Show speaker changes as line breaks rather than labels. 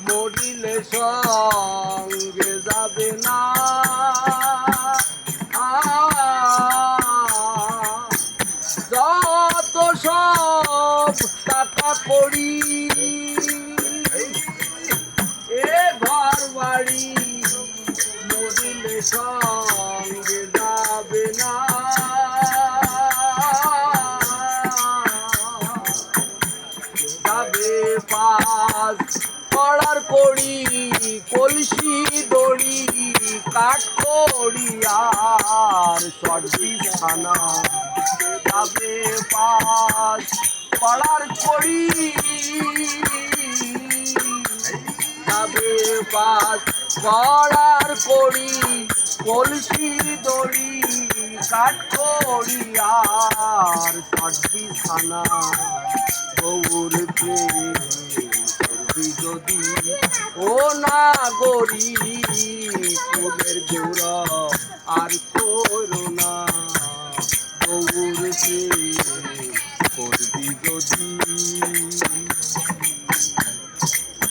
মরিলে সঙ্গে যাবে না। যত সব টাকা করি এ ঘর বাড়ি মরিলে সঙ্গে যাবে না। যাবে পাস পড়ার কড়ি কলসি দড়ি কাঠ কড়ি আর সর্বিস খানা। যাবে পাস পড়ার কড়ি যাবে পাস পড়ার কড়ি কলসি দড়ি কাঠ কড়ি আর সর্বিস খানা। গৌর প্রেম করবি যদি ও না গরি ফুলের গৌরব আর করো না। গৌর প্রেম